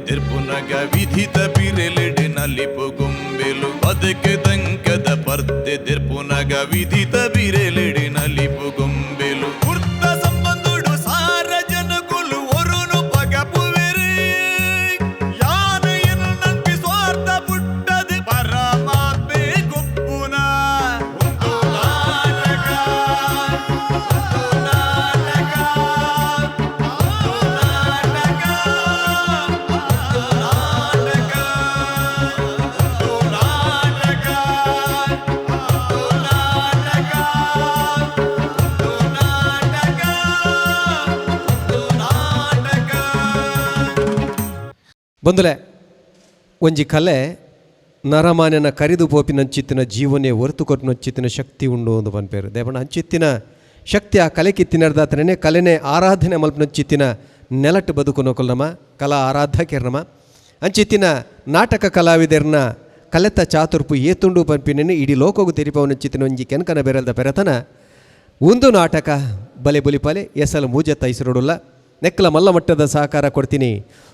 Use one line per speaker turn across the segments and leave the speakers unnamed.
ತಿರ್ಪುನಗ ವಿಧಿತ ಬಿರೆಲೆಡೆ ನಲಿಪು ಗೊಂಬೆಲು ಬದುಕೆ ದಂಕದ ಪರ್ದೆ ತಿರ್ಪುನಗ ವಿಧಿತ ಬಿರೆಲೆಡೆ ನಲಿಪು ಗೊಂಬೆಲು ವೃತ್ತ ಸಂಬಂಧುಡು ಸಾರ ಜನಗುಲು ಒರುನು ಪಗಪುವೆರೆ ಯಾನ ಎನು ನಂಬಿ ಸ್ವಾರ್ಥ ಬುಟ್ಟದು ಪರಮಾತ್ಮೆ ಗೊಪ್ಪುನ
ಬಂದುಲೆ ಒಂಜಿ ಕಲೆ ನರಮಾನ್ಯನ ಕರಿದು ಪೋಪಿನಂಚಿತ್ತಿನ ಜೀವನೇ ಹೊರತು ಕೊಟ್ಟಿನಂಚಿತ್ತಿನ ಶಕ್ತಿ ಉಂಡು ಒಂದು ಪನ್ಪೇರು ದೇವಣ್ಣ ಅಂಚಿತ್ತಿನ ಶಕ್ತಿ ಆ ಕಲೆಗೆ ತಿನ್ನರ್ದಾತನೇ ಕಲೆನೇ ಆರಾಧನೆ ಮಲ್ಪನಂಚಿತ್ತಿನ ನೆಲಟ್ಟು ಬದುಕುನೋಕೊಲ್ಲಮ್ಮ ಕಲಾ ಆರಾಧಕರ್ನಮ್ಮ ಅಂಚಿತ್ತಿನ ನಾಟಕ ಕಲಾವಿದರ್ನ ಕಲೆತ ಚಾತುರ್ಪು ಏತುಂಡು ಪನ್ಪಿನೇನೆ ಇಡೀ ಲೋಕಗೂ ತೆರಿಪವನಂಚಿತ್ತಿನ ಒಂಜಿ ಕೆನಕನ ಬೆರಲ್ದ ಪೆರತನ ಒಂದು ನಾಟಕ ಬಲೆ ಬುಲಿಪಾಲೆ ಎಸಲು ಮೂಜತ್ತ ಇಸರುಡುಲ್ಲ ನೆಕ್ಕಲ ಮಲ್ಲ ಮಟ್ಟದ ಸಹಕಾರ ಕೊಡ್ತೀನಿ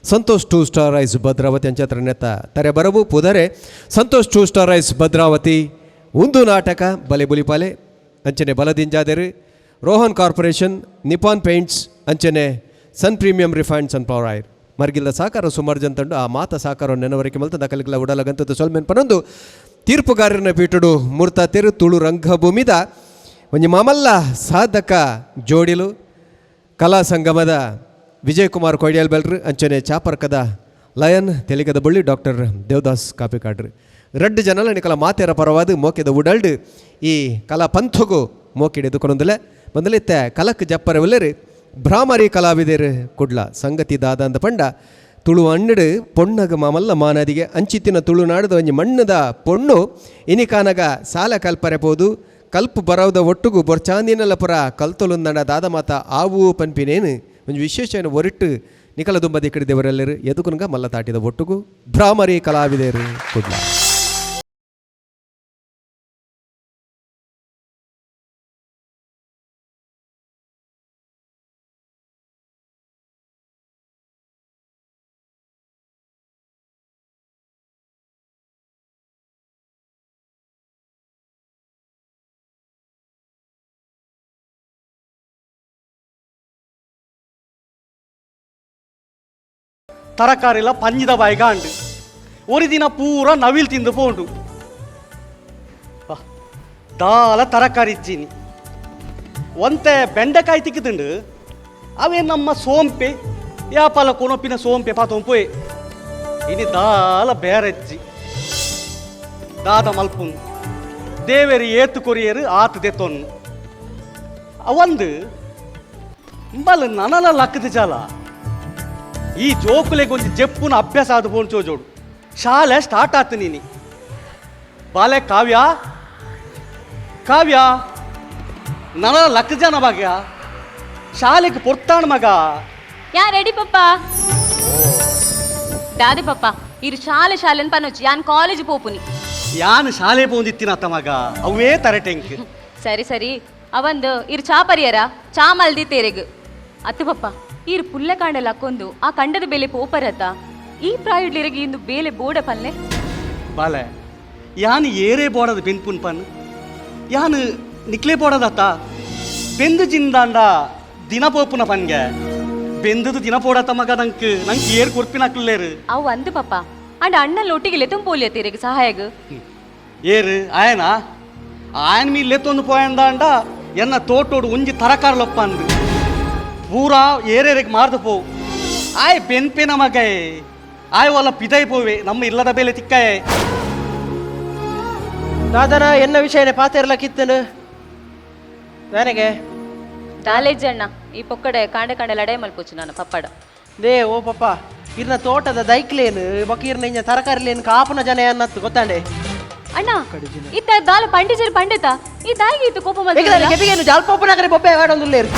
ಸಂತೋಷ್ 2 ಸ್ಟಾರ್ ರೈಸ್ ಭದ್ರಾವತಿ ಅಂಚತ್ರ ನೆತ್ತ ತರೆ ಬರವು ಪುದರೆ ಸಂತೋಷ್ 2 ಸ್ಟಾರ್ ರೈಸ್ ಭದ್ರಾವತಿ ಒಂದು ನಾಟಕ ಬಲೆ ಬುಲಿಪಾಲೆ ಅಂಚನೆ ಬಲದಿಂಜಾದರು ರೋಹನ್ ಕಾರ್ಪೊರೇಷನ್ ನಿಪಾನ್ ಪೇಂಟ್ಸ್ ಅಂಚನೆ ಸನ್ ಪ್ರೀಮಿಯಂ ರಿಫೈನ್ಡ್ ಸನ್ಫ್ಲವರ್ ಆಯಿಲ್ ಮರ್ಗಿಲ್ದ ಸಹಕಾರ ಸುಮಾರು ಜನತಂಡು ಆ ಮಾತ ಸಹಕಾರವನ್ನು ನೆನವರಿಕೆ ಮಲ್ತದ ಕಲಿಕಲ ಉಡಲಗಂತದ್ದು ಸೊಲ್ಮೆನ್ ಪನೊಂದು ತೀರ್ಪುಗಾರನ ಪೀಠುಡು ಮೂರ್ತ ತೆರು ತುಳು ರಂಗಭೂಮಿದ ಒಂಜಿ ಮಾಮಲ್ಲ ಸಾಧಕ ಜೋಡಿಲು ಕಲಾ ಸಂಗಮದ ವಿಜಯ್ ಕುಮಾರ್ ಕೊಯ್ಡ್ಯಾಲ್ ಬೆಲ್ರು ಅಂಚನೆ ಚಾಪರ್ಕದ ಲಯನ್ ತೆಲಿಗದ ಬಳ್ಳಿ ಡಾಕ್ಟರ್ ದೇವದಾಸ್ ಕಾಪಿಕಾಡ್ರು ರಡ್ಡು ಜನಲ ನಿಕಲ ಮಾತೆರ ಪರವಾದ ಮೋಕೆದ ಉಡಲ್ಡು ಈ ಕಲಾ ಪಂಥಗೂ ಮೋಕಿಡೆದುಕೊಂಡೊಂದಲೆ ಬಂದಲಿತ್ತೆ ಕಲಕ್ ಜಪ್ಪರ ಒಲ್ಲೆರು ಭ್ರಾಮರಿ ಕಲಾವಿದರು ಕುಡ್ಲ ಸಂಗತಿ ದಾದ ಅಂದ ಪಂಡ ತುಳು ಅಣ್ಣಡು ಪೊಣ್ಣಗ ಮಾಮಲ್ಲ ಮಾನದಿಗೆ ಅಂಚಿತ್ತಿನ ತುಳುನಾಡದ ಒಂಜಿ ಮಣ್ಣದ ಪೊಣ್ಣು ಇನಿಕಾನಗ ಸಾಲ ಕಲ್ಪರೆಪೋದು ಕಲ್ಪು ಬರೋದ ಒಟ್ಟುಗು ಬೊರ್ಚಾಂದಿನಲ್ಲ ಪುರ ಕಲ್ತೊಲುಂದಣ ದಾದ ಮಾತ ಆವು ಪನ್ಪಿನೇನು ಒಂದು ವಿಶೇಷ ಒರಿಟ್ಟು ನಿಕಲ ದುಂಬದಿ ಕಡಿದೇವರೆಲ್ಲರು ಎದುಕುನ್ಗ ಮಲ್ಲ ತಾಟಿದ ಒಟ್ಟುಗು ಭ್ರಾಮರಿ ಕಲಾವಿದರು ಕುಡ್ಲ
ತರಕಾರಿಲ ಪಂಜಿದ ಬಾಯಿಗಾಂಡು ಒಂದು ದಿನ ಪೂರ ನವಿಲ್ ತಿಂದು ಪೋಂಡು ದಾಲ ತರಕಾರಿ ಇಜ್ಜಿನಿ ಒಂತೆ ಬೆಂಡೆಕಾಯಿ ತಿಕ್ಕಿದುಂಡು ಅವೇ ನಮ್ಮ ಸೋಂಪೆ ಯಾಪಲ ಕೊನೊಪ್ಪಿನ ಸೋಂಪೆ ಪಾತೊಂಪೋಯೆ ಇನಿ ದಾಲ ಬೇರೆಜ್ಜಿ ದಾದ ಮಲ್ಪುನ್ ದೇವೇರಿ ಏತು ಕೊರಿಯರು ಆತು ದೆತ್ತೊನ್ನು ಅವಂದು ಇಂಬಲ್ ನನಲ ಲಕ್ಕದ ಜಾಲ ಈ ಜೋಕುಲೆಗೆ ಒಂದು ಜಪ್ಪುನ ಅಭ್ಯಾಸ ಆದ ಬೋನ್ ಚೋಜೋಡು ಶಾಲೆ ಸ್ಟಾರ್ಟ್ ಆತು ನೀನಿ ಬಾಲೆ ಕಾವ್ಯ ಕಾವ್ಯ ನನ್ನ ಲಕ್ಕ ಜನ ಭಾಗ್ಯ ಶಾಲೆಗೆ ಪೊರ್ತಾಣ ಮಗ
ಯಾ ರೆಡಿ ಪಪ್ಪ ದಾದಿ ಪಪ್ಪ ಇರು ಶಾಲೆ ಶಾಲೆ ಪನೋಚಿ ಯಾನ್ ಕಾಲೇಜ್ ಪೋಪುನಿ
ಯಾನ್ ಶಾಲೆ ಪೋಂದಿತ್ತಿನ ಅತ್ತ ಮಗ ಅವೇ ತರಟೆಂಕ್
ಸರಿ ಸರಿ ಅವಂದು ಇರು ಚಾ ಪರಿಯರ ಚಾ ಮಲ್ದಿ ತೇರೆಗ್ ಅತ್ತು ಪಪ್ಪ ಈರು ಪುಲ್ಲೆ ಕಾಂಡಲ ಹಾಕೊಂದು ಆ ಕಂಡದ ಬೇಲೆ ಪೋಪರತ ಈ ಪ್ರಾಯುಡ್ಲಿರಗಿ ಇಂದು ಬೇಲೆ ಬೋಡ ಪಲ್ಲೆ
ಬಾಲೆ ಯಾನ್ ಏರೇ ಬೋಡದ ಬೆನ್ಪುನ್ ಪನ್ ಯಾನ್ ನಿಕ್ಲೆ ಬೋಡದತ್ತ ಬೆಂದು ಜಿಂದಾಂಡ ದಿನ ಪೋಪುನ ಪನ್ಗೆ ಬೆಂದದು ದಿನ ಪೋಡತ್ತ ಮಗ ನಂಗೆ ಏರ್ ಕೊರ್ಪಿನಾಕ್ಲೇರು
ಅವು ಅಂದು ಪಪ್ಪ ಅಂಡ ಅಣ್ಣಲ್ಲಿ ಒಟ್ಟಿಗೆ ಲೆತಂ ಪೋಲಿಯ ತೇರೆಗ್ ಸಹಾಯಗ್
ಏರು ಆಯನ ಆಯನ್ ಮೀ ಲೆತ್ತೊಂದು ಪೋಯಂದಾಂಡ ಎನ್ನ ತೋಟೋಡು ಒಂಜಿ ತರಕಾರಲೊಪ್ಪ ಅಂದು ಪೂರಾ ಏರೇರಿಗೆ ಮಾರ್ದು ಪೋ ಆಯ್ ಬೆನ್ಪೆನ ಮಗಯೇ ಆಯ್ ಒಲ್ಲ ಪಿದೈ ಪೋವೆ ನಮ್ಮ ಇಲ್ಲದ ಬೇಲೆ ತಿಕ್ಕಾಯೆ
ದಾದನ ಎನ್ನ ವಿಷಯನೇ ಪಾತೆರ್ಲ ಕಿತ್ತನು ನನಗೆ
ಕಾಲೇಜ್ ಅಣ್ಣ ಈ ಪೊಕ್ಕಡೆ ಕಾಂಡೆ ಕಾಂಡೆ ಲಡೆ ಮಲ್ಪೋಚು ನಾನು ಪಪ್ಪಡ
ದೇ ಓ ಪಪ್ಪ ಇರ್ನ ತೋಟದ ದೈಕ್ಲೇನು ಬಕೀರ್ನ ಇಂಜ ತರಕಾರಿಲೇನು ಕಾಪುನ ಜನ ಅನ್ನತ್ತು ಗೊತ್ತಾಂಡೆ
ಅಣ್ಣ ಇತ್ತ ದಾಲ ಪಂಡಿಜರ್ ಪಂಡಿತ ಈ ದಾಯಿಗೆ ಇತ್ತು ಕೋಪ ಮಲ್ಪೋಚು
ಕೆಪಿಗೇನು ಜಾಲ್ಪೋಪನ ಕರೆ ಬೊಬ್ಬೆ ಆಡೊಂದುಲ್ಲೇರು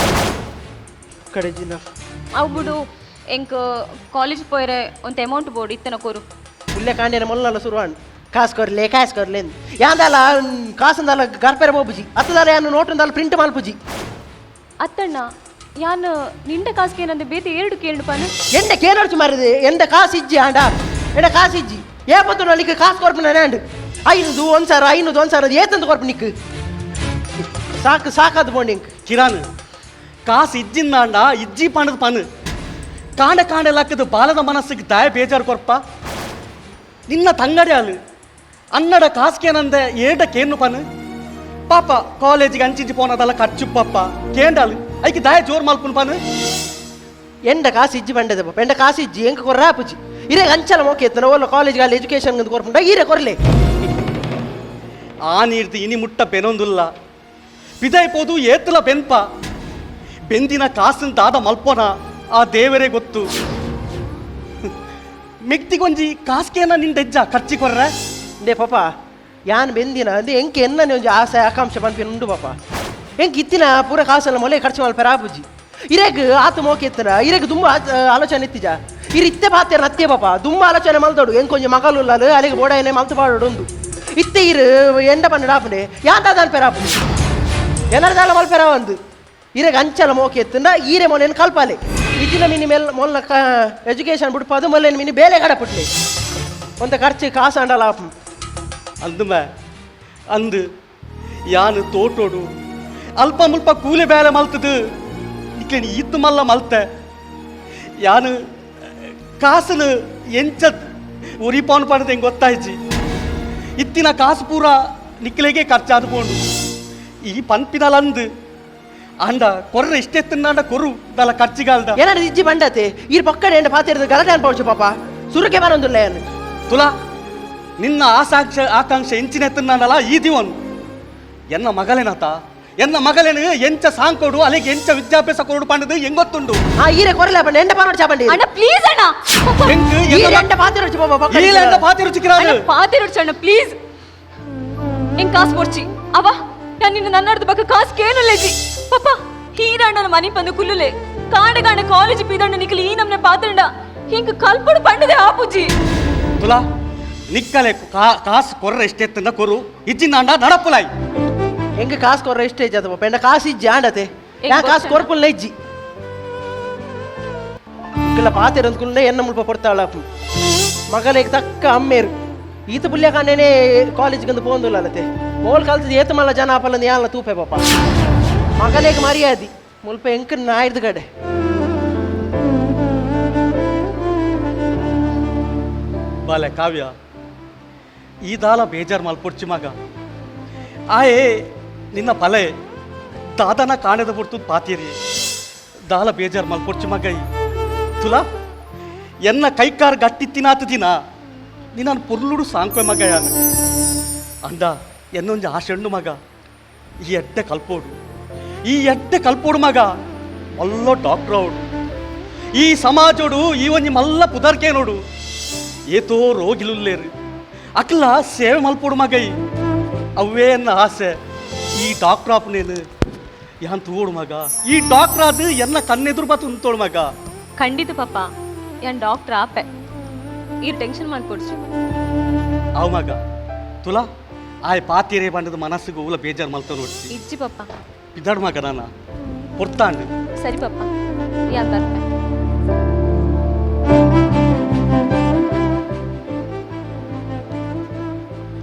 ಕಡೆಜಿನ
ಅವು ಬಿಡು ಎಂಕ್ ಕಾಲೇಜ್ ಪೋಯರೆ ಒಂದು ಅಮೌಂಟ್ ಬೋರ್ಡ್ ಇತ್ತನ ಕೋರು
ಇಲ್ಲೇ ಕಾಂಡಿನ ಮೊಲ್ಲಲ್ಲ ಸುರುವಾಣ್ ಕಾಸು ಕೊರ್ಲೆ ಯಾಂದಲ್ಲ ಕಾಸಂದಲ್ಲ ಗರ್ಪೆರ ಬೋಬುಜಿ ಅತ್ತದಲ್ಲ ಯಾನು ನೋಟಂದಲ್ಲ ಪ್ರಿಂಟ್ ಮಾಲ್ಪುಜಿ
ಅತ್ತಣ್ಣ ಯಾನ್ ನಿಂಡ ಕಾಸ್ಗೆ ಏನಂದ್ರೆ ಬೇತೆ 2 ಕೇಳು ಪಾನು
ಎಂಡ ಕೇನರ್ಚು ಮಾರಿದೆ ಎಂಡ ಕಾಸು ಇಜ್ಜಿ ಆಂಡ ಎಂಡ ಕಾಸು ಇಜ್ಜಿ ಏಪತ್ತು ನಲ್ಲಿಗೆ ಕಾಸು ಕೊರ್ಪು ನಾನು ಆಂಡ್ 500 1,000 ಏತಂತ ಕೊರ್ಪು ನಿಕ್ಕು ಸಾಕಾದ ಬೋಂಡಿ
ಕಿರಾನ್ ಕಾಸು ಇಜ್ಜಿಂದಾಂಡ ಇಜ್ಜಿ ಪಣದ ಪನು ಕಾಂಡೆ ಲಾಕದ ಬಾಲದ ಮನಸ್ಸಿಗೆ ದಯ ಬೇಜಾರು ಕೊರ್ಪ ನಿನ್ನ ತಂಗಡಿ ಅಲ್ಲ ಅನ್ನಡ ಕಾಸ್ಕೇನಂದೆ ಏಟಕ್ಕೇನು ಪನು ಪಾಪ ಕಾಲೇಜಿಗೆ ಅಂಚಿಂಚಿ ಪೋನದಲ್ಲ ಖರ್ಚು ಪಾಪ ಕೇಂಡಾಲು ಐಕಿ ದಯ ಜೋರ್ ಮಲ್ಪುನ್ ಪನು
ಎಂಡ ಕಾಸು ಇಜ್ಜಿ ಬಂಡದೆ ಪಾಪ ಎಂಡ ಕಾಸು ಇಜ್ಜಿ ಎಂಕ ಕೊರ್ರ ಆಪುಜಿ ಇರೇ ಅಂಚಲ ಮೋಕೆ ಎತ್ತನ ಓಲ್ಲ ಕಾಲೇಜ್ಗೆ ಅಲ್ಲಿ ಎಜುಕೇಶನ್ ಕೊರ್ಪುಂಡ ಈರೆ ಕೊರ್ಲೆ
ಆ ನೀರ್ದು ಇನಿ ಮುಟ್ಟ ಬೆನೊಂದುಲ್ಲ ಪಿದೈಪೋದು ಏತ್ತಲ ಬೆನ್ಪ ಬೆಂದಿನ ಕಾಸಿನ ದಾದ ಮಲ್ಪೋನ ಆ ದೇವರೇ ಗೊತ್ತು ಮೆಕ್ತಿಗೊಂಜಿ ಕಾಸ್ಕೇನ ನಿಂಡೆಜ್ಜ ಖರ್ಚಿ ಕೊರ್ರೆ
ದೇ ಪಾಪ ಯಾನ್ ಬೆಂದಿನ ಅದೇ ಎಂಕೆ ಎನ್ನ ಒಂಜಿ ಆಸೆ ಆಕಾಂಕ್ಷೆ ಪನ್ಪೇನು ಉಂಡು ಪಾಪ ಎಂಕ್ ಇತ್ತಿನ ಪೂರ ಕಾಸೆಲ್ಲ ಮೊಲೆ ಖರ್ಚು ಮಲ್ಪೇರ ಆಪುಜಿ ಇರೇಗ್ ಆತ ಮೋಕೆ ಎತ್ತನ ಇರೇಗ್ ತುಂಬ ಆಲೋಚನೆ ಇತ್ತಿಜ ಇರು ಇತ್ತೆ ಪಾತೇರ ಅತ್ತೆ ಪಾಪ ತುಂಬ ಆಲೋಚನೆ ಮಲ್ದೋಡು ಎಂಕ್ ಒಂಜಿ ಮಗಲು ಅಲ್ಲಿಗೆ ಬೋಡಾಯನೆ ಮಲ್ತು ಪಾಡೋಡು ಉಂಡು ಇತ್ತೆ ಇರು ಎಂಡ ಪನ್ನಡ ಆಪುಂಡೆ ಯಾಂತ ಅನ್ಪೇರ ಆಪುಂಡು ಎಲ್ಲರದಾಲ ಮಲ್ಪೇರ ಒಂದು ಇರೇಗ್ ಅಂಚಲ ಮೋಕೆ ಎತ್ತಂಡ ಈರೆ ಮೊಲೆನ್ ಕಲ್ಪಾಲೆ ಇಜ್ಜಿನ ಮಿನಿ ಮೊಲ್ಲ ಎಜುಕೇಶನ್ ಬಿಡ್ಪಾದು ಮೊಲ್ಲೇನು ಮಿನಿ ಬೇಲೆ ಕಡ ಪುಟ್ಲೆ ಒಂತ ಖರ್ಚು ಕಾಸು ಅಂಡಲ್ಲ ಆಪು
ಅಂದುಮ ಅಂದು ಯಾನು ತೋಟೋಡು ಅಲ್ಪ ಮುಲ್ಪ ಕೂಲಿ ಬೇಲೆ ಮಲ್ತದು ಇಕ್ಲೇನಿ ಇತ್ತು ಮಲ್ಲ ಮಲ್ತೆ ಯಾನು ಕಾಸನು ಎಂಚ ಉರಿಪಾನು ಪಣದ ಹೆಂಗೆ ಗೊತ್ತಾಯ್ಜಿ ಇತ್ತಿನ ಕಾಸು ಪೂರ ನಿಕ್ಲೆಗೆ ಖರ್ಚಾದು ಪೋಂಡು ಈ ಪನ್ಪಿನಲ್ಲ ಅಂದು ಅಂಡ ಕೊರ್ರೆ ಇಷ್ಟೆತ್ತಂಡ ಕೊರು ದಲ ಖರ್ಚಿಗಾಲ್ದ
ಏನಾರು ಇಜ್ಜಿ ಬಂಡತೆ ಈ ಪಕ್ಕಡೆ ಎಂಡ ಪಾತಿರದ ಗಲಾಟೆ ಅನ್ಪೋಚು ಪಾಪ ಸುರುಕೆ ಬರೋದಿಲ್ಲ ಏನು
ತುಲಾ ನಿನ್ನ ಆಕಾಂಕ್ಷೆ ಎಂಚಿನೆತ್ತಂಡಲ್ಲ ಈ ದಿವನು ಎನ್ನ ಮಗಲೇನು ಎಂಚ ಸಾಂಕೋಡು ಅಲ್ಲಿಗೆ ಎಂಚ ವಿದ್ಯಾಭ್ಯಾಸ ಕೊರಡು ಪಂಡದು ಹೆಂಗೊತ್ತುಂಡು
ಆ ಈರೆ ಕೊರಲೆ ಬಂಡ ಎಂಡ ಪಾನೋಡ್ ಚಾಪಂಡಿ
ಅಣ್ಣ ಪ್ಲೀಸ್ ಅಣ್ಣ
ಎಂಡ ಪಾತಿರೋಚು ಪಾಪ
ಪಾತಿ ರುಚಿಕಿರಾದು
ಅಣ್ಣ ಪಾತಿ ರುಚಣ್ಣ ಪ್ಲೀಸ್ ಹೆಂಗ್ ಕಾಸು ಕೊಡ್ಚಿ ಅವ ನಾನು ನಿನ್ನ ನನ್ನಡ್ದ ಬಗ್ಗೆ ಕಾಸು ಕೇಳಲೇಜಿ ಪಾಪ ಹೀರಣ್ಣನ ಮನೆ ಬಂದು ಕುಲ್ಲುಲೆ ಕಾಂಡ ಕಾಲೇಜ್ ಪೀದಣ್ಣ ನಿಕ್ಲಿ ಈ ನಮ್ನೆ ಪಾತ್ರಣ್ಣ ಹಿಂಗ ಕಲ್ಪಡು ಪಂಡದೆ ಆಪುಜಿ
ತುಲಾ ನಿಕ್ಕಲೆ ಕಾಸು ಕೊರ್ರೆ ಎಷ್ಟೆತ್ತಂದ ಕೊರು ಇಜ್ಜಿನ ಅಂಡ ನಡಪುಲಾಯ್
ಎಂಗ ಕಾಸು ಕೊರ್ರೆ ಇಷ್ಟೇ ಇಜ್ಜದ ಪಾಪ ಎಂಡ ಕಾಸು ಇಜ್ಜಿ ಆಂಡತೆ ಯಾ ಕಾಸು ಕೊರ್ಪುಲ್ನ ಇಜ್ಜಿ ಇಲ್ಲ ಪಾತಿರ ಅಂದ್ಕುಲ್ನೆ ಎನ್ನ ಮುಲ್ಪ ಕೊಡ್ತಾಳ ಮಗನಿಗೆ ತಕ್ಕ ಅಮ್ಮೇರು ಈತ ಪುಲ್ಯ ಕಾಣೇನೆ ಕಾಲೇಜ್ಗೆ ಪೋಂದಿಲ್ಲ ಅಲ್ಲತೆ ಮೋಲ್ ಕಲ್ತದ ಏತ ಮಲ್ಲ ಜನ ಆಪಲ್ಲ ಯಾಲ ತೂಪೆ ಪಾಪ ಮಗನಿಗೆ ಮರ್ಯಾದಿ ಮುಲ್ಪ ಎಂಕ ನಾಯ್ದು ಕಡೆ
ಬಾಲೆ ಕಾವ್ಯ ಈ ದಾಲ ಬೇಜಾರು ಮಲ್ಪೊಡ್ಚಿ ಮಗ ಆಯೇ ನಿನ್ನ ಪಲೆ ದಾದನ ಕಾಣದ ಬಿಡ್ತು ಪಾತೀರಿ ದಾಲ ಬೇಜಾರು ಮಲ್ಪೊಡ್ಚಿ ಮಗ ತುಲಾ ಎನ್ನ ಕೈಕಾರ್ ಗಟ್ಟಿತ್ತಿನಾತ ದಿನ ನೀನು ಪುರ್ಲುಡು ಸಾಂಕ್ವೆ ಮಗ ಯಾನು ಅಂದ ಎನ್ನೊಂದು ಆಶೆಂಡು ಮಗ ಈ ಎಡ್ಡೆ ಕಲ್ಪೋಡು ಮಗ ಮಲ್ಲೋ ಡಾಕ್ಟರ್ ಅವಡು ಈ ಸಮಾಜೋಡು ಈ ಒಂಜಿ ಮಲ್ಲ ಪುದರ್ಕೆ ನೋಡು ಏತೋ ರೋಗಿಲುಲ್ಲೇರು ಅಕ್ಲ ಸೇವೆ ಮಲ್ಪೋಡು ಮಗೈ ಅವೇ ಎನ್ನ ಆಸೆ ಈ ಡಾಕ್ಟರ್ ಆಪ್ನೇನು ಯಾನ್ ತೂಡು ಮಗ ಈ ಡಾಕ್ಟರ್ ಅದು ಎನ್ನ ಕಣ್ಣೆದುರು ಬತ್ತು ಉಂತೋಡು ಮಗ
ಖಂಡಿತ ಪಾಪ ಯಾನ್ ಡಾಕ್ಟರ್ ಆಪೆ ಈ ಟೆನ್ಷನ್ ಮಾಡ್ಕೊಡ್ಸು
ಅವ ಮಗ ತುಲಾ ಆಯ್ ಪಾತಿರೇ ಬಂಡದ ಮನಸ್ಸಿಗೆ ಊಲ ಬೇಜಾರು ಮಲ್ತ ನೋಡ್ಸಿ
ಇಜ್ಜಿ ಪಾಪ
ಇದ್ದಾಡು ಮಗ ನಾನ ಪೊರ್ತಾಂಡು
ಸರಿ ಪಾಪ ಯಾನ್ ತರ್ಪೆ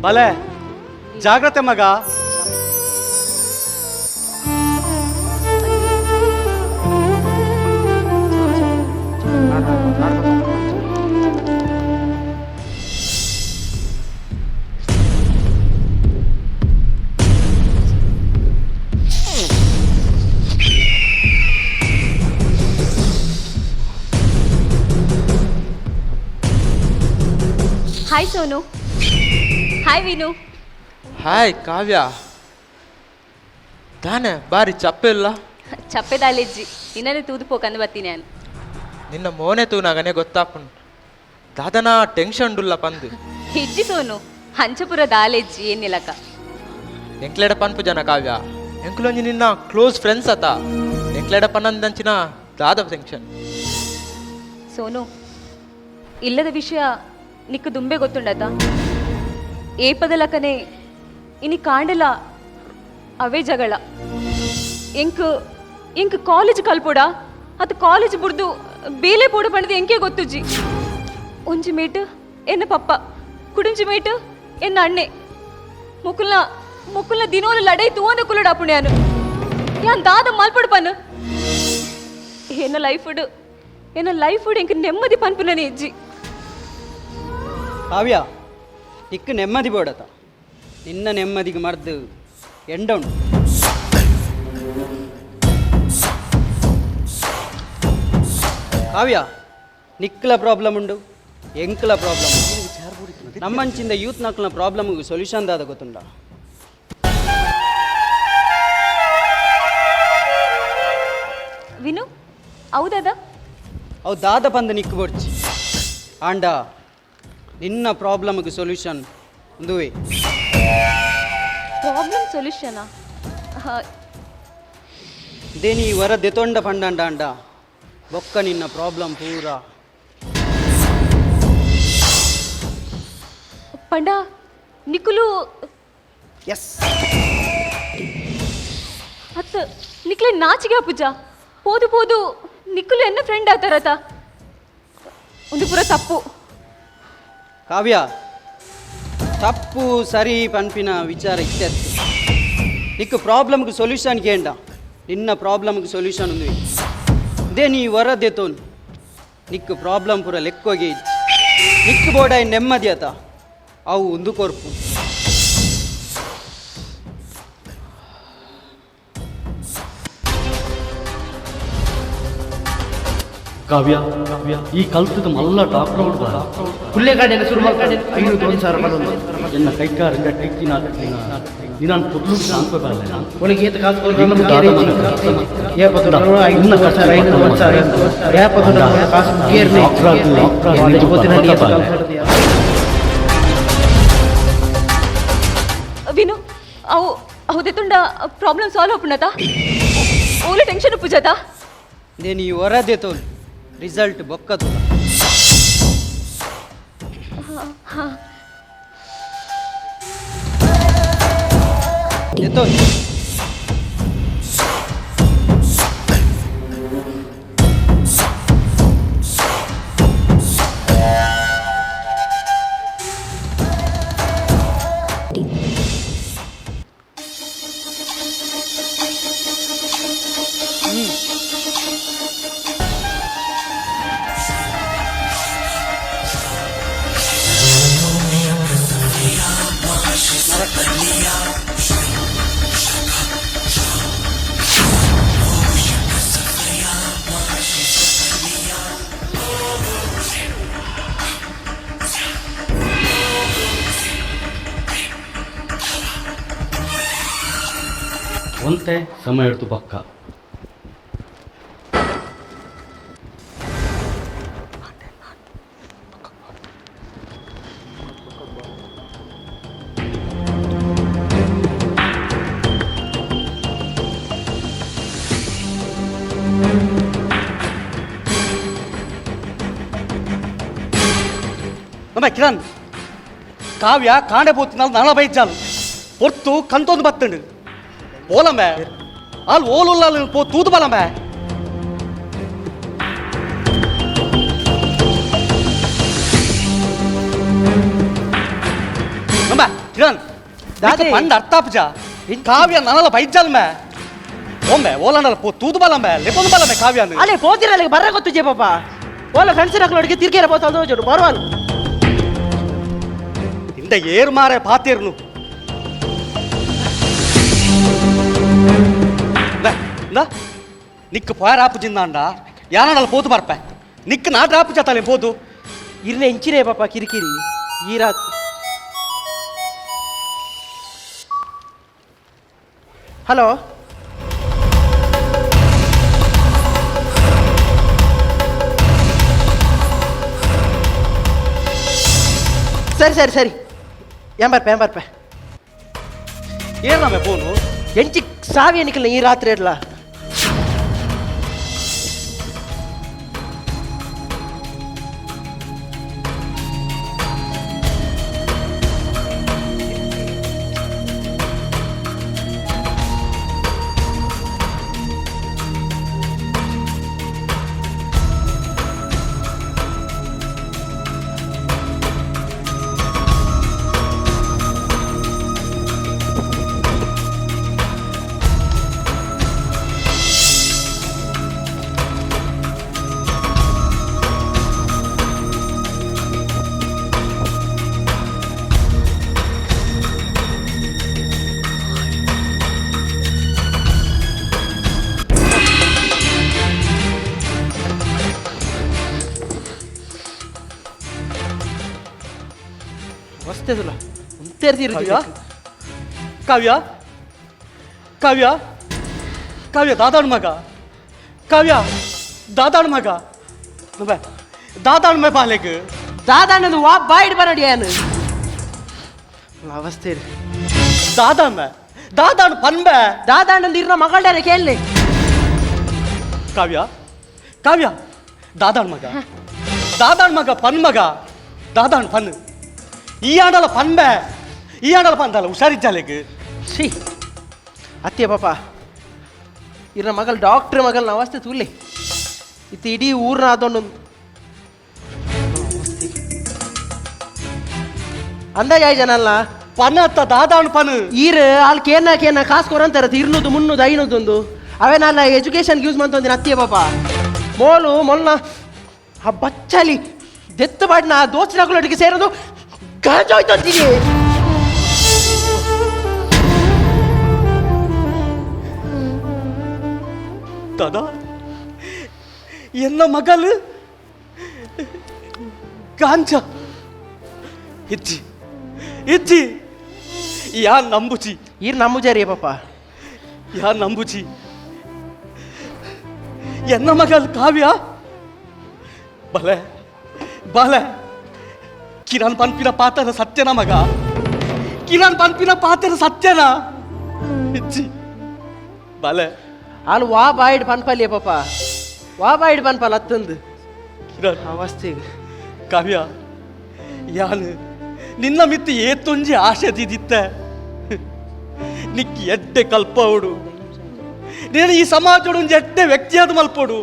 ಬಲೆ ಜಾಗ್ರತೆ ಮಗ
hi Sonu hi Veenu
hi Kavya ತಾನೆ ಬಾರಿ ಚಪ್ಪೆ ಇಲ್ಲ
ಚಪ್ಪೆದಾಳಿಜ್ಜಿ ನಿನ್ನನೆ ತೂದು ಪೋಕಂದು ಬರ್ತೀನಿ ನಾನು
ನಿನ್ನ ಮೋನೆ ತೂನಾಗನೆ ಗೊತ್ತಾಪುಂಡು ದಾದನ ಟೆನ್ಷನ್ ಉಲ್ಲ ಪಂದು
ಹಿಜ್ಜಿ ಸೋನು ಹಂಚಪುರ ದಾಲೆಜ್ಜಿ ಏನಿಲ್ಲಕ
ಎಂಕ್ಲೆಡ ಪನ್ಪು ಜನ ಕಾವ್ಯ ಎಂಕ್ಲೊಂಜಿ ನಿನ್ನ ಕ್ಲೋಸ್ ಫ್ರೆಂಡ್ಸ್ ಅತ ಎಂಕ್ಲೆಡ ಪನ್ನಂದಂಚಿನ ದಾದ ಟೆನ್ಷನ್
ಸೋನು ಇಲ್ಲದ ವಿಷಯ ನಿಕ್ಕು ದುಂಬೆ ಗೊತ್ತುಂಡತ ಏಪದಲಕನೆ ಇನಿ ಕಾಂಡಲ ಅವೇ ಜಗಳ ಎಂಕ್ ಇಂಕ ಕಾಲೇಜ್ ಕಲ್ಪೋಡ ಅದು ಕಾಲೇಜ್ ಬುಡ್ದು ಬೇಲೆ ಪೋಡ ಪಂಡದು ಎಂಕೆ ಗೊತ್ತುಜಿ ಒಂಜಿ ಮೇಟ್ ಎನ್ನ ಪಪ್ಪ ಕುಡಿಂಜಿ ಮೇಟ್ ಎನ್ನ ಅಣ್ಣೆ ಮುಕ್ಕುಲ್ನ ದಿನೋಲು ಲಡೈ ತೂಂದ ಕುಲ್ಲಡ ಪುಣ್ಯಾನು ಯಾನ್ ದಾದ ಮಲ್ಪಡು ಪನ್ ಎನ್ನ ಲೈಫ್ ಎಂಕ ನೆಮ್ಮದಿ ಪನ್ಪುನನೆ ಇಜ್ಜಿ
ಕಾವ್ಯ ನಿಕ್ಕ ನೆಮ್ಮದಿ ಬೋಡತ ನಿನ್ನ ನೆಮ್ಮದಿಗೆ ಮರ್ದು ಎಂಡ ಉಂಟು. ಕಾವ್ಯ ನಿಕ್ಕಲ ಪ್ರಾಬ್ಲಮ್ ಉಂಡು ಎಂಕಲ ಪ್ರಾಬ್ಲಮ್ ನಮ್ಮಂಚಿಂದ ಯೂತ್ ನಕ್ಲ ಪ್ರಾಬ್ಲಮ್ಗೆ ಸೊಲ್ಯೂಷನ್ ದಾದ ಗೊತ್ತುಂಡ.
ವಿನು ಹೌದದ
ಅವು ದಾದ ಬಂದು ನಿಕ್ಕು ಬರ್ಚಿ ಆಂಡ ನಿನ್ನ ಪ್ರಾಬ್ಲಮ್ಗೆ ಸೊಲ್ಯೂಷನ್ ಒಂದುವೆ.
ಪ್ರಾಬ್ಲಮ್ ಸೊಲ್ಯೂಷನಾ
ಇದೇ ನೀ ವರ ದೆತೊಂಡ ಪಂಡಂಡ ಅಂಡ ಬೊಕ್ಕ ನಿನ್ನ ಪ್ರಾಬ್ಲಮ್ ಪೂರ
ಪಂಡ ನಿಕುಲು
ಎಸ್
ಅತ್ತ ನಿಕ್ಲೆ ನಾಚಿಗೆ ಪೂಜ ಪೋದು ನಿಕುಲು ಎನ್ನ ಫ್ರೆಂಡ್ ಆತಾರತ ಒಂದು ಪೂರ ತಪ್ಪು.
ಕಾವ್ಯ ತಪ್ಪು ಸರಿ ಪನ್ಪಿನ ವಿಚಾರ ಇತ್ಯರ್ಥ ನಿಕ್ಕ ಪ್ರಾಬ್ಲಮ್ಗೆ ಸೊಲ್ಯೂಷನ್ ಕೇಂಡ ನಿನ್ನ ಪ್ರಾಬ್ಲಮ್ಗೆ ಸೊಲ್ಯೂಷನ್ ಒಂದು ಇದೇ ನೀ ವರದೆತೋನ್ ನಿಕ್ಕ ಪ್ರಾಬ್ಲಮ್ ಪೂರ ಲೆಕ್ಕೋಗಿ ನಿಕ್ಕ ಬೋಡ ನೆಮ್ಮದಿ ಆತ ಅವು ಒಂದು ಕೊರ್ಪು.
ಕಾವ್ಯ ಈ ಕಲ್ತದ ಮಲ್ಲ ಡಾಕ್ಟರ್
ಹುಲ್ಲೆಗಾಡಿನ ಶುರು ಮಾಡ್ಕೊಂಡು 5,000 ಬರೋದು
ಎನ್ನ ಕೈಕಾರ ಗಟ್ಟಿಕ್ಕಿನ ನೀನು ಪುಟ್ಲು ಅನ್ಕೋಬಾರಲ್ಲ
ಒಳಗೆ ಏತ ಕಾಸು
ವಿನು ಅವು ದೆತುಂಡ ಪ್ರಾಬ್ಲಮ್ ಸಾಲ್ವ್ ಆಪುನತ ಓಲೆ ಟೆನ್ಷನ್ ಪೂಜಾತ
ಇದೇ ನೀ ವರದೆತೋನ್ ರಿಸಲ್ಟ್ ಬೊಕ್ಕದು ಎತ್ತೋನ್
ಒಂತೆ ಸಮಯ ಹಿಡ್ತು ಪಕ್ಕ
ಕಿರಣ್ ಕಾವ್ಯ ಕಾಂಡೆ ಪೋತಿನಲ್ಲಿ ನಳ ಬೈಜಾಲು ಹೊರ್ತು ಕಂತೊಂದು ಬತ್ತಂಡು ಓಲಂಬೆ ಅಲ್ಲಿ ಓಲುಲ್ಲ ಪೋ ತೂದು ಬಲಂಬೆ ಕಿರಣ್ ಪಂಡ ಅರ್ಥಾಪಜ ಕಾವ್ಯ ನನಲ ಬೈಜಾಲ್ಮೆ ಓಂಬೆ ಓಲಂಡಲ್ಲ ಪೋ ತೂದು ಬಲಂಬೆ ಲೆಪೊಂದು ಬಲಂಬೆ ಕಾವ್ಯ
ಅಲ್ಲೇ ಪೋತಿರ ಬರ್ರ ಗೊತ್ತು ಜೇ ಪಾಪ ಓಲ ಫ್ರೆಂಡ್ಸ್ ಹಾಕಿ ತಿರ್ಗೇರ ಬೋದು ಬರುವಲ್
ಇಂದ ಏರು ಮಾರೆ ಪಾತಿರ್ನು ನಿಕ್ಕ ಪೋಯರಾಪು ಜಿಂದಾಂಡ ಯಾನಲ್ಲ ಪೋತು ಬರ್ಪೆ ನಿಕ್ಕ ನಾಟ ಆಪು ಜತಾಲೆ ಪೋತು
ಇರ್ನೆ ಇಂಚಿನೇ ಪಾಪ ಕಿರಿಕಿರಿ ಈ ರಾತ್ ಹಲೋ ಸರಿ ಎಂಬರ್ಪೆ
ಏನಮ್ಮೆ ಫೋನು
ಎಂಚಿ ಸಾವಿಯ ನಿಕಲ್ನ ಈ ರಾತ್ರಿ ಇಡ್ಲ ಎಂತದಿಲ್ಲ ತೆರೆದಿರು
ಕಾವ್ಯ ಕಾವ್ಯ ಕಾವ್ಯ ದಾದಾಣ ಮಗ ಕಾವ್ಯ ದಾದಾಣ ಮಗ ದಾದಾಣ ಮೇ ಬಾಲೆಗ್
ದಾದಾಣ್ಣದು ವಾ ಬಾಯಿಡ್ ಬರಡಿ ಏನು ಅವಸ್ಥೆ
ದಾದಾಣ ಪನ್ಬೆ
ದಾದಾಣ್ಣಂದು ಇರೋ ಮಗಳೇ ಕೇಳಲಿ
ಕಾವ್ಯ ಕಾವ್ಯ ದಾದಾಣ ಮಗ ಪನ್ ಮಗ ದಾದಾಣ ಪನ್ ಈ ಆಡಲ ಪನ್ಬೆ ಈ ಆಡಲ ಪಂದಲ್ಲ ಹುಷಾರಿದ್ದಾಲೆಗ್
ಶ್ರೀ ಅತ್ಯ ಪಾಪ ಇರೋ ಮಗಳು ಡಾಕ್ಟ್ರ್ ಮಗಳನ್ನ ಅವಸ್ಥೆ ತೂಲೆ ಇತ್ತು ಇಡೀ ಊರ್ನ ಅದೊಂದೊಂದು ಅಂದಾಜ ಆಯ್ ಜನ ಅಲ್ಲ
ಪನ್ ಅತ್ತ ದಾದಾಣ ಪನ್
ಈರ್ ಅಲ್ಲಿ ಕೇನ ಕಾಸು ಕೊರಂತಾರ 200 300 500 ಒಂದು ಅವೇನಲ್ಲ ಎಜುಕೇಶನ್ಗೆ ಯೂಸ್ ಮಾಡ್ತಂದಿನ ಅತ್ಯ ಪಾಪ ಮೋಲು ಮೊನ್ನ ಆ ಬಚ್ಚಲಿ ದೆತ್ತು ಬಾಡಿನ ದೋಸ್ತಿನಗಳೊಟ್ಟಿಗೆ ಸೇರೋದು ಗಾಂಜೋಯ್ತು ಅಂತೀನಿ
ದಾದಾ ಎನ್ನ ಮಗಳು ಗಾಂಜ ಇಜ್ಜಿ ಇಜ್ಜಿ ಯಾ ನಂಬುಚಿ
ಈರ್ ನಮ್ಮುಜಾರಿ ಪಾಪ
ಯಾ ನಂಬುಚಿ ಎನ್ನ ಮಗಳು ಕಾವ್ಯ ಬಲೆ ಬಲೆ ಕಿರಣ್ ಪನ್ಪಿನ ಪಾತ್ರ ಸತ್ಯನ ಮಗ ಕಿರಣ್ ಪನ್ಪಿನ ಪಾತ್ರ ಸತ್ಯನ ಇಜ್ಜಿ ಬಲೆ
ಅಲ್ಲಿ ವಾ ಬಾಯಿಡ್ ಪನ್ಪಲ್ಯ ಪಾಪ ವಾ ಬಾಯಿಡ್ ಪನ್ಪಲ್ ಅತ್ತಂದು
ಕಿರಣ್
ಅವಸ್ಥೆಗೆ
ಕಾವ್ಯ ಯಾನು ನಿನ್ನ ಮಿತ್ತಿ ಏತೊಂಜಿ ಆಶೆ ದಿದಿತ್ತೆ ನಿಕ್ಕಿ ಎಡ್ಡೆ ಕಲ್ಪವಡು నేను ఈ సమాజం ఎట్టే వ్యక్తియాదు మల్పోడు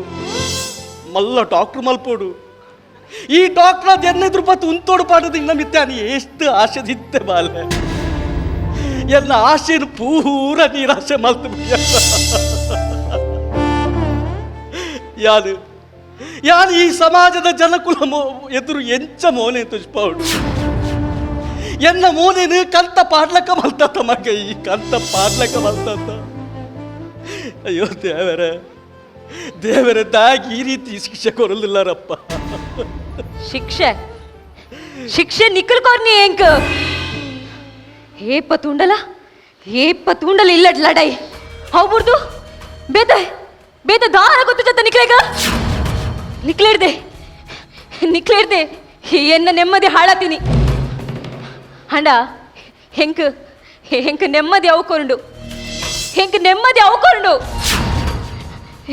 మల్ల ಡಾಕ್ಟರ್ ಮಲ್ಪೋಡು ಈ ಡಾಕ್ಟರ್ ಅದೆನ್ನೆದ್ರು ಬತ್ತು ಉಂತೋಡು ಪಾಡದು ಇನ್ನ ಮಿತ್ತೆ ಅನಿ ಎಷ್ಟು ಆಶೆದಿತ್ತೆ ಬಾಲೆ ಎನ್ನ ಆಶೆನು ಪೂರ ನಿರಾಶೆ ಮಲ್ತು ಯಾನು ಈ ಸಮಾಜದ ಜನಕುಲ ಎದುರು ಎಂಚ ಮೋನೆ ತುಜ್ಪಾಡು ಎನ್ನ ಮೋನೇನು ಕಂತ ಪಾಡ್ಲಕ್ಕ ಮಲ್ತಾತ ಮಗ ಈ ಕಂತ ಪಾಡ್ಲಕ್ಕ ಮಲ್ತಾತ ಅಯ್ಯೋ ದೇವರ ದಾಗಿ ಈ ರೀತಿ ಶಿಕ್ಷೆ ಕೊರಲಿಲ್ಲಾರಪ್ಪ
ಶಿಕ್ಷೆ ನಿಕ್ಕಲ್ಕೋರ್ನಿ ಎಂಕ್ ಏಪ ತುಂಡಲ ಇಲ್ಲಡ್ ಲಡೈ ಹೌಬುರ್ದು ಬೇತ ದಾರ ಗೊತ್ತು ಜೊತೆ ನಿಕ್ಲೇಡ್ದೆ ಎನ್ನ ನೆಮ್ಮದಿ ಹಾಳಾತೀನಿ ಹಂಡ ಹೆಂಕ್ ನೆಮ್ಮದಿ ಅವಕೊಂಡು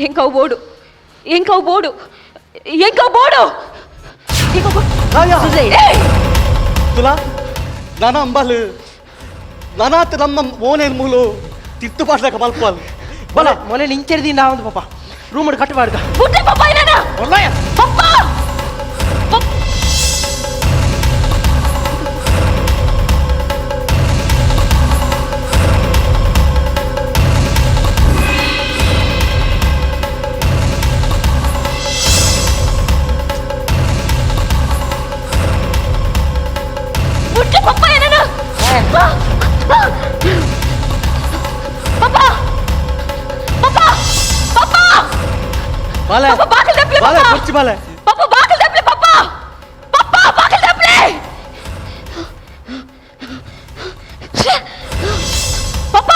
ಎಂಕವು ಬೋಡು
ತುಲಾ ನಾನ ಅಂಬಾಲು ನಾನಾತ್ ನಮ್ಮ ಮೋನೇನ್ ಮೂಲು ತಿತ್ತು ಪಾಡ್ಲಕ ಮಲ್ಪಲ್
ಬಲ ಮೊನ್ನೆ ನಿಂಚರಿದಿ ನಾ ಒಂದು ಪಾಪ ರೂಮ್ ಕಟ್ ಮಾಡ್ಕ
ಬುಟ್ಟಿ ಪಾಪ ಏನನ
ಒಳ್ಳೆಯ
ಪಪ್ಪ
ಬಾಲೆ
ಬಾಕಲ್ ದಪ್ಲೆ
ಬಾಲೆ ಕುರ್ಚಿ ಬಾಲೆ
ಪಾಪ ಬಾಕಲ್ ದಪ್ಲೆ ಪಾಪ ಬಾಕಲ್ ದಪ್ಲೆ ಪಾಪ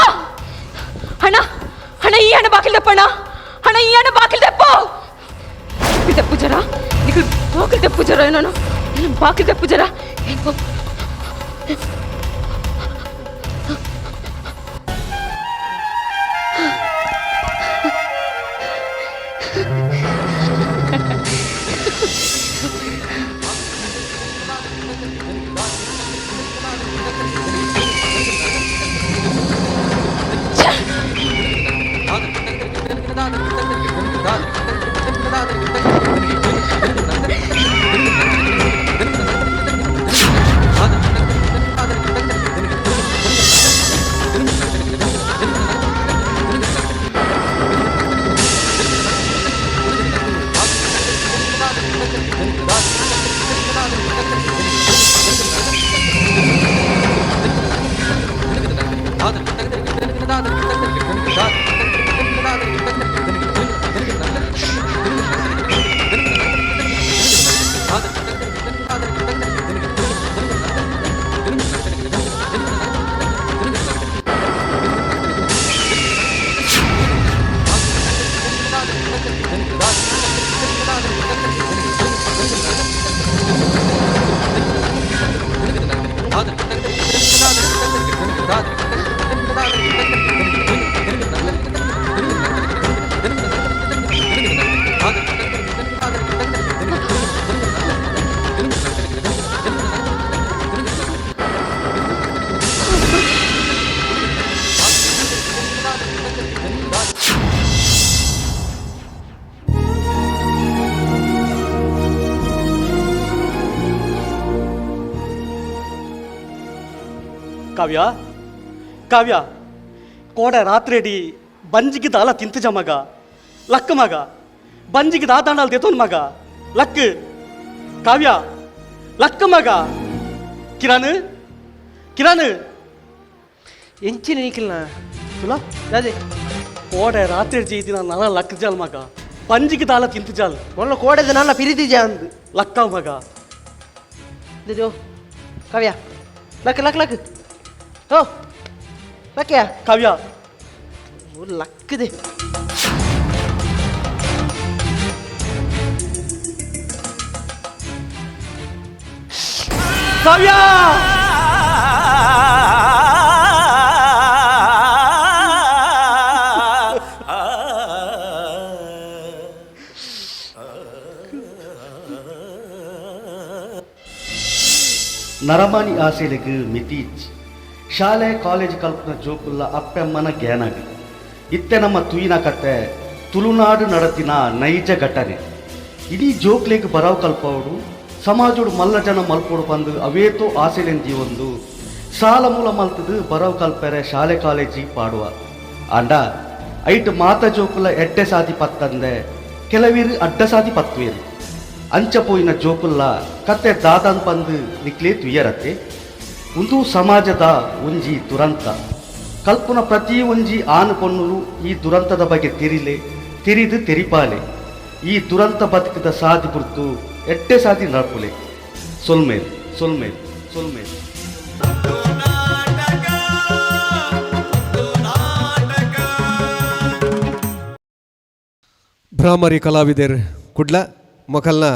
ಹಣ ಈ ಹಣ ಬಾಕಲ್ ದಪ್ಪಣ ಈ ಹಣ ಬಾಕಲ್ ದಪ್ಪು ದಪ್ಪು ಜರ ನಿಖಲ್ ಬಾಕಲ್ ದಪ್ಪು ಜರ ನಾನು ಬಾಕಲ್ ದಪ್ಪು ಜರ ಹೆಂಗೋ
ಕಾವ್ಯ ಕಾವ್ಯ ಕೋಡ ರಾತ್ರಿಡಿ ಬಂಜಿಗೆ ದಾಲ ತಿಂತಜ ಮಗ ಲಕ್ಕ ಮಗ ಬಂಜಿಗೆ ದಾತಾಂಡಲ್ ತೆತ್ತೋನ್ ಮಗ ಲಕ್ ಕಾವ್ಯ ಲಕ್ಕ ಮಗ ಕಿರಣ್ ಕಿರಣ್
ಎಂಚಿನ ನಿಖಿಲ್ನ ತುಲಾ ಅದೇ
ಕೋಡ ರಾತ್ರಿ ಜೈದಿನ ನಲ ಲಕ್ ಜಾಲ್ ಮಗ ಬಂಜಿಗೆ ದಾಲ ತಿಂತು ಜಾಲ್
ಮೊನ್ನೆ ಕೋಡೆದ ನನ್ನ ಪಿರಿದಿಜ ಅಂದು
ಲಕ್ಕ ಮಗ
ಇದು ಕಾವ್ಯ ಲಕ್ ಲಕ್ ಲಕ್ ಓ ಲಕ್ಯ
ಕಾವ್ಯ
ಲಕ್ಕದೆ
ಕಾವ್ಯ
ನರಮಾನಿ ಆಸೆಲೆಗ್ ಮಿತೀಚ್ ಶಾಲೆ ಕಾಲೇಜ್ ಕಲ್ಪನ ಜೋಕುಲ್ಲ ಅಪ್ಪೆಮ್ಮನ ಗ್ಯಾನಾಗಿ ಇತ್ತೆ ನಮ್ಮ ತುಯಿನ ಕತೆ ತುಳುನಾಡು ನಡತಿನ ನೈಜ ಘಟನೆ ಇಡೀ ಜೋಕ್ಲೆಗ್ ಬರಾವ್ ಕಲ್ಪವಡು ಸಮಾಜೋಡು ಮಲ್ಲ ಜನ ಮಲ್ಪೋಡು ಬಂದು ಅವೇತೋ ಆಸೆಲೆಂದಿ ಒಂದು ಸಾಲ ಮೂಲ ಮಲ್ತದು ಬರಾವ್ ಕಲ್ಪರೆ ಶಾಲೆ ಕಾಲೇಜಿಗೆ ಪಾಡುವ ಅಂಡ ಐಟ್ ಮಾತ ಜೋಕುಲ್ಲ ಎಡ್ಡೆ ಸಾದಿ ಪತ್ತಂದೆ ಕೆಲವೀರು ಅಡ್ಡ ಸಾದಿ ಪತ್ತುವೇರು ಅಂಚ ಪೋಯಿನ ಜೋಕುಲ್ಲ ಕತೆ ದಾದನ್ ಬಂದು ನಿಕ್ಲೇ ತುಯ್ಯರತ್ತೆ ಒಂದು ಸಮಾಜದ ಒಂಜಿ ದುರಂತ ಕಲ್ಪನ ಪ್ರತಿ ಒಂಜಿ ಆನು ಪೊನ್ನೂರು ಈ ದುರಂತದ ಬಗ್ಗೆ ತಿರಿದು ತೆರಿಪಾಲೆ ಈ ದುರಂತ ಬದುಕಿದ ಸಾದಿ ಪುರ್ತು ಎಟ್ಟೆ ಸಾದಿ ನಡ್ಪುಲೆ ಸೊಲ್ಮೇಲ್ ಸೊಲ್ಮೇಲ್ ಸೊಲ್ಮೇಲ್
ಭ್ರಾಮರಿ ಕಲಾವಿದರ್ ಕುಡ್ಲ ಮೊಕಲ್ನ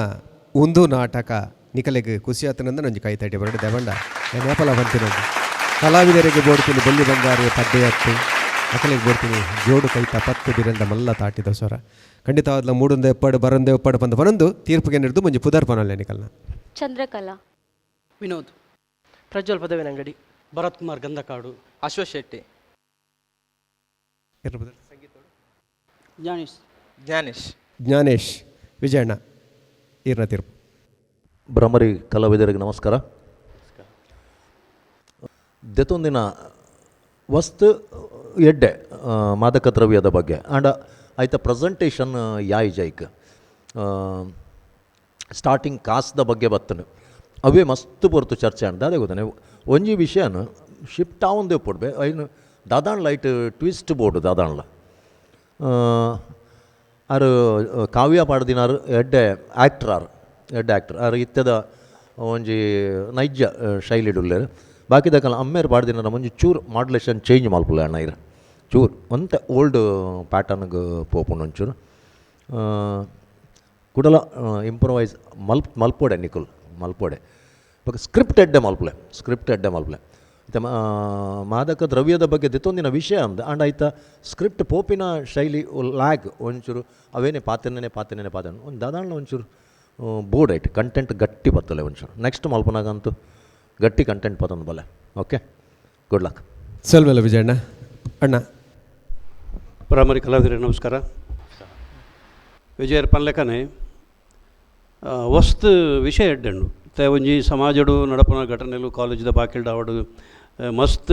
ಒಂದು ನಾಟಕ ನಿಕಲೆಗೆ ಖುಷಿ ಆತನಂದ ನಂಜು ಕೈ ತಟ್ಟಿ ಬರಡು ದೇವಂಡ ನೆನಪಲ ಬಂತಿನಂದು ಕಲಾವಿದರಿಗೆ ಬೋಡ್ತೀನಿ ಬೆಳ್ಳಿ ಬಂಗಾರಿ ಪಡ್ಡೆ ಹತ್ತು ಮಕ್ಕಳಿಗೆ ಬೋಡ್ತೀನಿ ಜೋಡು ಕೈತ ಪತ್ತು ಬಿರಂದ ಮಲ್ಲ ತಾಟಿದ ಸ್ವರ ಖಂಡಿತವಾದ್ಲ ಮೂಡೊಂದು ಎಪ್ಪಡು ಬರೊಂದು ಎಪ್ಪಡು ಬಂದು ಬರೊಂದು ತೀರ್ಪಿಗೆ ನಿರ್ದು ಮುಂಜಿ ಪುದರ್ ಪನಲ್ಲ ನಿಕಲ್ನ
ಚಂದ್ರಕಲಾ,
ವಿನೋದ್, ಪ್ರಜ್ವಲ್ ಪದವಿನ ಅಂಗಡಿ,
ಭರತ್ ಕುಮಾರ್ ಗಂಧಕಾಡು,
ಅಶ್ವಥ್ ಶೆಟ್ಟಿ,
ಜ್ಞಾನೇಶ್ ವಿಜಯಣ್ಣ ಈರ್ನ ತೀರ್ಪು.
ಭ್ರಮರಿ ಕಲಾವಿದರಿಗೆ ನಮಸ್ಕಾರ. ದೆತೊಂದಿನ ವಸ್ತು ಎಡ್ಡೆ ಮಾದಕ ದ್ರವ್ಯದ ಬಗ್ಗೆ ಆಂಡ ಆಯ್ತ ಪ್ರೆಸೆಂಟೇಷನ್ ಯಾಯ್ ಜೈಕ್ ಸ್ಟಾರ್ಟಿಂಗ್ ಕಾಸ್ದ ಬಗ್ಗೆ ಬತ್ತನು ಅವೇ ಮಸ್ತ್ ಬರ್ತು ಚರ್ಚೆ ಅಂಡ ಅದೇ ಗೊತ್ತಾನೆ ಒಂಜಿ ವಿಷಯನ ಶಿಫ್ಟ್ ಆವಂದೇ ಪೊಡ್ಬೆ ಐನು ದಾದಾಣ್ಲ ಐಟ್ ಟ್ವಿಸ್ಟ್ ಬೋರ್ಡು ದಾದಾಣ್ಲ ಆರು ಕಾವ್ಯ ಪಾಡ್ದಿನಾರು ಎಡ್ಡೆ ಆ್ಯಕ್ಟರ್ ಆರು ಇತ್ತದ ಒಂಜಿ ನೈಜ ಶೈಲಿಡುಲ್ಲೇರು ಬಾಕಿದಕ್ಕಲ್ಲ ಅಮ್ಮೇರು ಪಾಡ್ದಿನಾರ ಒಂಜಿ ಚೂರು ಮಾಡ್ಯುಲೇಷನ್ ಚೇಂಜ್ ಮಲ್ಪುಲ್ಲ ಅಣ್ಣ ಇರು ಚೂರು ಒಂತೆ ಓಲ್ಡ್ ಪ್ಯಾಟರ್ನ್ಗೆ ಪೋಪುಂಡು ಒಂಚೂರು ಕುಡಲ ಇಂಪ್ರೊವೈಸ್ ಮಲ್ಪೊಡೆ ನಿಕುಲ್ ಮಲ್ಪೊಡೆ ಬಟ್ ಸ್ಕ್ರಿಪ್ಟ್ ಎಡ್ಡೆ ಮಲ್ಪಲೆ ಮತ್ತು ಮಾದಕ ದ್ರವ್ಯದ ಬಗ್ಗೆ ದೆತ್ತೊಂದಿನ ವಿಷಯ ಅಂದ ಆಂಡ ಆಯ್ತ ಸ್ಕ್ರಿಪ್ಟ್ ಪೋಪಿನ ಶೈಲಿ ಲ್ಯಾಗ್ ಒಂಚೂರು ಅವೇನೇ ಪಾತೆನೇ ಒಂದು ದಾದಾಣ್ಣ ಒಂಚೂರು ಬೋರ್ಡ್ ಐಟ್ ಕಂಟೆಂಟ್ ಗಟ್ಟಿ ಬತ್ತಲೆ ಒಂಚೂರು ನೆಕ್ಸ್ಟ್ ಮಲ್ಪನಾಗಂತೂ ಗಟ್ಟಿ ಕಂಟೆಂಟ್ ಪತ್ತೊಂದು ಬಲೆ. Okay, good luck.
ಸಲ್ವೆಲ್ಲ ವಿಜಯಣ್ಣ ಅಣ್ಣ.
ಭ್ರಾಮರಿ ಕಲಾವಿದರಿಗೆ ನಮಸ್ಕಾರ. ವಿಜಯರ ಪನ್ಲೆಕ್ಕನೆ ವಸ್ತು ವಿಷಯ ಎಡ್ಡೆಂಡು ತೆ ಒಂಜಿ ಸಮಾಜಡು ನಡಪನ ಘಟನೆಲು ಕಾಲೇಜ್ದ ಬಾಕಿಲ್ಡ ಅವಡು ಮಸ್ತ್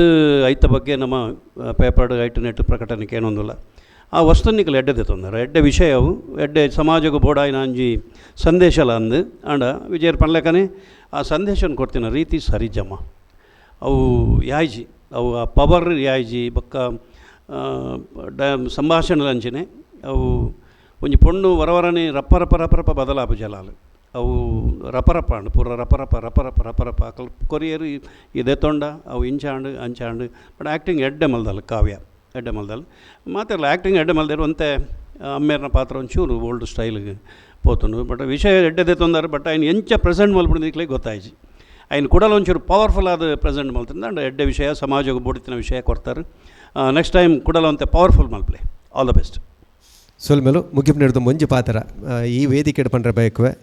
ಐತ ಬಗ್ಗೆ ನಮ್ಮ ಪೇಪರ್ಡ್ ಐಟು ನೆಟ್ ಪ್ರಕಟಣೆಗೆ ಏನೊಂದಿಲ್ಲ ಆ ವಸ್ತುನಿಕಲು ಎಡ್ಡೆದೆ ತೊಂದರೆ ಎಡ್ಡೆ ವಿಷಯವು ಎಡ್ಡೆ ಸಮಾಜಗೂ ಬೋಡಾಯಿನ ಅಂಜಿ ಸಂದೇಶಲ ಅಂದು ಆಂಡ ವಿಜಯರ ಪನ್ಲೆಕ್ಕನೆ ಆ ಸಂದೇಶನ ಕೊಡ್ತಿನ ರೀತಿ ಸರಿಜಮ್ಮ ಅವು ಯಾಯ್ಜಿ ಅವು ಆ ಪವರ್ ಯಾಯ್ಜಿ ಬೊಕ್ಕ ಸಂಭಾಷಣೆ ಅಂಚಿನೆ ಅವು ಒಂಜಿ ಪೊಣ್ಣು ವರವರನೆ ರಪ್ಪ ಬದಲಾಪು ಜಲಾಲು ಅವು ರಪರಪ ಅಂಡು ಪೂರ ರಪರಪ ಕೊರಿಯರು ಇದೆತ್ತೊಂಡ ಅವು ಇಂಚಾಂಡು ಅಂಚಾಂಡು ಬಟ್ ಆ್ಯಕ್ಟಿಂಗ್ ಎಡ್ಡೆ ಮಲ್ದಲ್ಲ ಕಾವ್ಯ ಎಡ್ಡೆ ಮಲ್ದಲ್ಲ ಮಾತೆಲ್ಲ ಆ್ಯಕ್ಟಿಂಗ್ ಎಡ್ಡೆ ಮಲ್ದೇರು ಒಂತೆ ಅಮ್ಮೇರ್ನ ಪಾತ್ರ ಒಂಚೂರು ಓಲ್ಡ್ ಸ್ಟೈಲ್ಗೆ పోతుండు ಬಟ್ ವಿಷಯ ಎಡ್ಡೆದೆ ತೊಂದರೆ ಬಟ್ ఆయన ಎಂಚ ಪ್ರೆಸೆಂಟ್ ಮಲ್ಪಡಿದ್ಲಿಕ್ಕೆ ಗೊತ್ತಾಯ್ತು ఆయన ಕೂಡ ಒಂಚೂರು ಪವರ್ಫುಲ್ ಆದ ಪ್ರೆಸೆಂಟ್ ಮಲ್ತಿಂದ ಅಂಡ್ ಎಡ್ಡೆ ವಿಷಯ ಸಮಾಜಕ್ಕೆ ಬೋಡಿತಿನ ವಿಷಯ ಕೊಡ್ತಾರೆ ನೆಕ್ಸ್ಟ್ ಟೈಮ್ ಕೂಡಲ ಅಂತೆ ಪವರ್ಫುಲ್ ಮಲ್ಪ್ಲೆ ಆಲ್ ದ ಬೆಸ್ಟ್
ಸೊಲ್ಮೇಲು ಮುಗಿಪ್ ನಡೆದು ಮುಂಜಿ ಪಾತ್ರ ಈ ವೇದಿಕೆ ಪಂಡ್ರೆ ಬಯಕುವೆ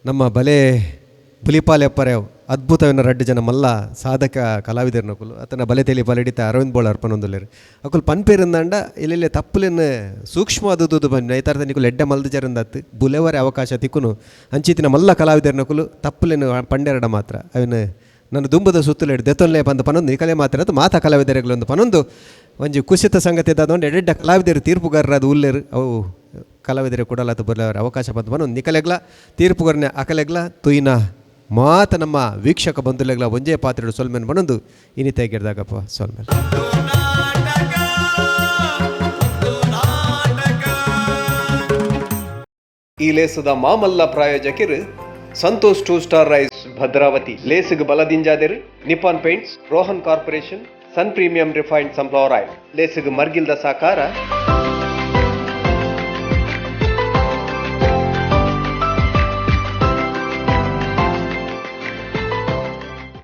ನಮ್ಮ ಬಲೆ ಬುಲಿಪಾಲೆಪ್ಪರೇವ್ ಅದ್ಭುತವಿನ ರಡ್ಡು ಜನ ಮಲ್ಲ ಸಾಧಕ ಕಲಾವಿದರು ನಕುಲು ಅತನ ಬಲೆ ತೆಲಿ ಬಲಡಿತ ಅರವಿಂದ್ ಬೋಳ್ ಅರ್ಪಣೊಂದುಲ್ಲೇರು ಅಕುಲು ಪನ್ಪೇರಿಂದಂಡ ಇಲ್ಲೆಲ್ಲ ತಪ್ಪಲಿನ ಸೂಕ್ಷ್ಮವಾದದ್ದು ಬನ್ನಿ ಐತಾರ್ದ ನಿಕುಲು ಎಡ್ಡೆ ಮಲ್ದ ಜರಂದತ್ತು ಬುಲೆವರೆ ಅವಕಾಶ ತಿಕ್ಕುನು ಅಂಚಿತಿನ ಮಲ್ಲ ಕಲಾವಿದರು ನಕುಲು ತಪ್ಪಲಿನ ಪಂಡೆರಡ ಮಾತ್ರ ಅವನು ನನ್ನ ದುಂಬದ ಸುತ್ತಲೆಡ್ ದೆತ್ತೊನ್ಲೆ ಬಂದು ಪನೊಂದು ನಿಕಲೆ ಮಾತ್ರ ಅದು ಮಾತಾ ಕಲಾವಿದರಿಗಳೊಂದು ಪನೊಂದು ಒಂಜಿ ಕುಸಿತ ಸಂಗತಿ ಅದಾದೊಂದು ಎಡ್ಡೆ ಕಲಾವಿದರು ತೀರ್ಪುಗಾರರಾದ ಉಲ್ಲೇರು ಅವು ಕಲಾವಿದರು ಕೊಡಲಾತ ಬರಲವರ ಅವಕಾಶ ಬಂದು ಪನೊಂದು ನಿಕಲೆಗ್ಲ ತೀರ್ಪುಗಾರನೆ ಅಕಲೆಗ್ಲ ತುಯಿನ ಮಾತ ನಮ್ಮ ವೀಕ್ಷಕ ಬಂಧುಲೆಗ್ಲ ಒಂಜೇ ಪಾತ್ರೆಡು ಸೊಲ್ಮೇನ್ ಬನೊಂದು ಇನಿತೆ ಗೆಡ್ದಾಗಪ್ಪ ಸೊಲ್ಮೇನ್ ಈ ಲೇಸದ ಮಾಮಲ್ಲ ಪ್ರಾಯೋಜಕರು ಸಂತೋಷ್ 2 ಸ್ಟಾರ್ ರೈಸ್ ಭದ್ರಾವತಿ ಲೇಸಿಗೆ ಬಲದಿಂಜಾದಿರು Nippon paints Rohan corporation sun premium refined sunflower oil ಲೇಸಿಗೆ ಮರ್ಗಿಲ್ದ ಸಾಕಾರ